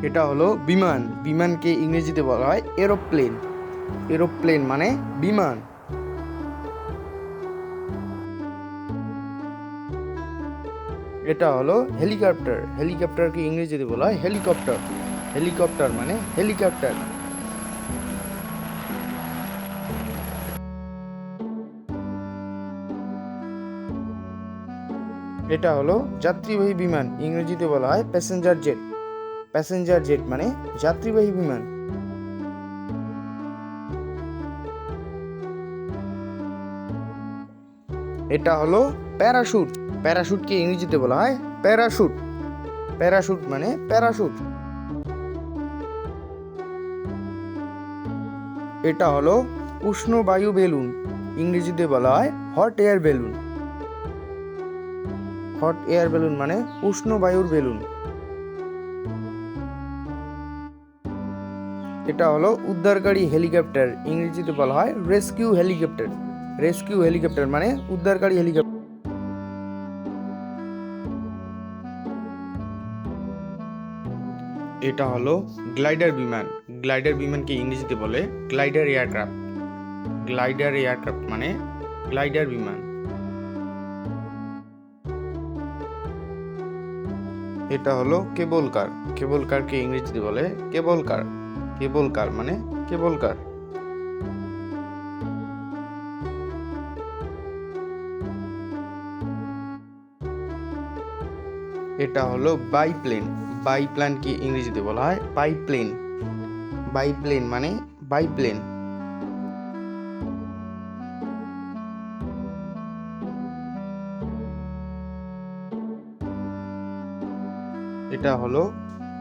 এটা হলো বিমান। বিমানকে ইংরেজিতে বলা হয় এরোপ্লেন। এরোপ্লেন মানে বিমান। এটা হলো হেলিকপ্টার। হেলিকপ্টারকে ইংরেজিতে বলা হয় হেলিকপ্টার। হেলিকপ্টার মানে হেলিকপ্টার। এটা হলো যাত্রীবাহী বিমান। ইংরেজিতে বলা হয় প্যাসেঞ্জার জেট। প্যাসেঞ্জার জেট মানে যাত্রীবাহী বিমান। এটা হলো প্যারাশুট। প্যারাশুটকে ইংরেজিতে বলা হয় প্যারাশুট। প্যারাশুট মানে প্যারাশুট। এটা হলো উষ্ণ বায়ু বেলুন। ইংরেজিতে বলা হয় hot air balloon. Hot air balloon মানে উষ্ণ বায়ুর বেলুন। এটা হলো উদ্ধারকারী হেলিকপ্টার। ইংরেজিতে বলা হয় রেস্কিউ হেলিকপ্টার। রেস্কিউ হেলিকপ্টার মানে উদ্ধারকারী হেলিকপ্টার। এটা হলো গ্লাইডার বিমান। গ্লাইডার বিমানকে ইংরেজিতে বলে গ্লাইডার এয়ারক্রাফট। গ্লাইডার এয়ারক্রাফট মানে গ্লাইডার বিমান। এটা হলো কেবল কার। কেবল কারকে ইংরেজিতে বলে কেবল কার। কেবল কার মানে কেবল কার। এটা হলো বাইপ্লেন। বাইপ্লেনকে ইংরেজিতে বলা হয় বাইপ্লেন। বাইপ্লেন মানে বাইপ্লেন। এটা হলো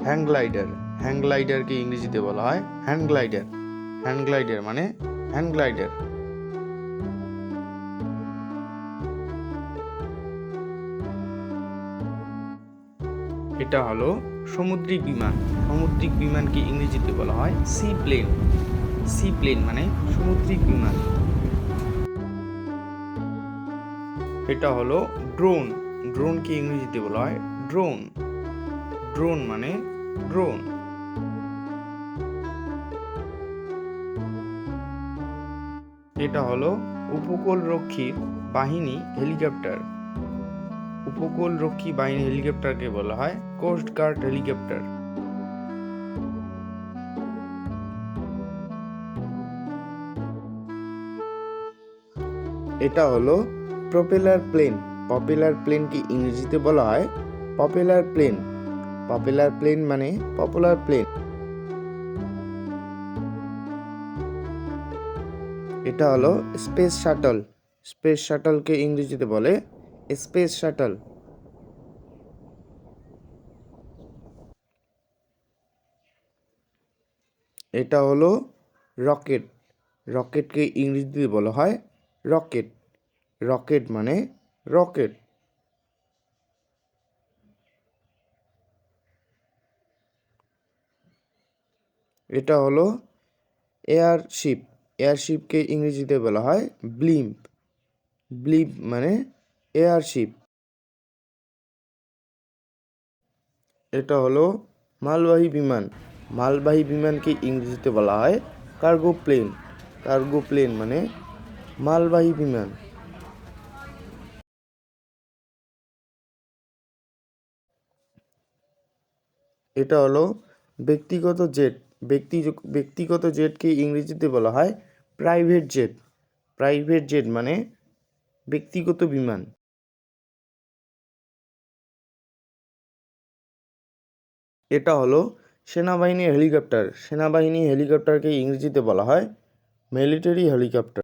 হ্যাং গ্লাইডার। হ্যাং গ্লাইডারকে ইংরেজিতে বলা হয় হ্যান্ড গ্লাইডার। হ্যান্ড গ্লাইডার মানে হ্যান্ড গ্লাইডার। এটা হলো সামুদ্রিক বিমান। সামুদ্রিক বিমানকে ইংরেজিতে বলা হয় সি প্লেন। সি প্লেন মানে সামুদ্রিক বিমান। এটা হলো ড্রোন। ড্রোনকে ইংরেজিতে বলা হয় ড্রোন। ড্রোন মানে ড্রোন। এটা হলো উপকূলরক্ষী বাহিনী হেলিকপ্টার। উপকূলরক্ষী বাহিনী হেলিকপ্টারকে বলা হয় কোস্ট গার্ড হেলিকপ্টার। এটা হলো প্রপেলার প্লেন। পপুলার প্লেনকে ইংরেজিতে বলা হয় পপুলার প্লেন। পপুলার প্লেন মানে পপুলার প্লেন। এটা হলো স্পেস শাটল। স্পেস শাটলকে ইংরেজিতে বলে স্পেস শাটল। এটা হলো রকেট। রকেটকে ইংরেজিতে বলা হয় রকেট। রকেট মানে রকেট। এটা হলো এয়ারশিপ। এয়ারশিপকে ইংরেজিতে বলা হয় ব্লিম্প। ব্লিম্প মানে এয়ারশিপ। এটা হলো মালবাহী বিমান। মালবাহী বিমানকে ইংরেজিতে বলা হয় কার্গো প্লেন। কার্গো প্লেন মানে মালবাহী বিমান। এটা হলো ব্যক্তিগত জেট। ব্যক্তিগত জেটকে ইংরেজিতে বলা হয় প্রাইভেট জেট। প্রাইভেট জেট মানে ব্যক্তিগত বিমান। এটা হলো সেনাবাহিনীর হেলিকপ্টার। সেনাবাহিনী হেলিকপ্টারকে ইংরেজিতে বলা হয় মিলিটারি হেলিকপ্টার।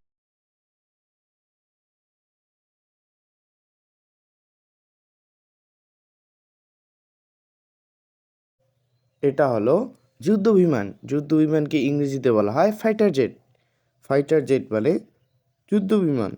এটা হলো যুদ্ধ বিমান। যুদ্ধ বিমানকে ইংরেজিতে বলা হয় ফাইটার জেট। ফাইটার জেট মানে যুদ্ধ বিমান।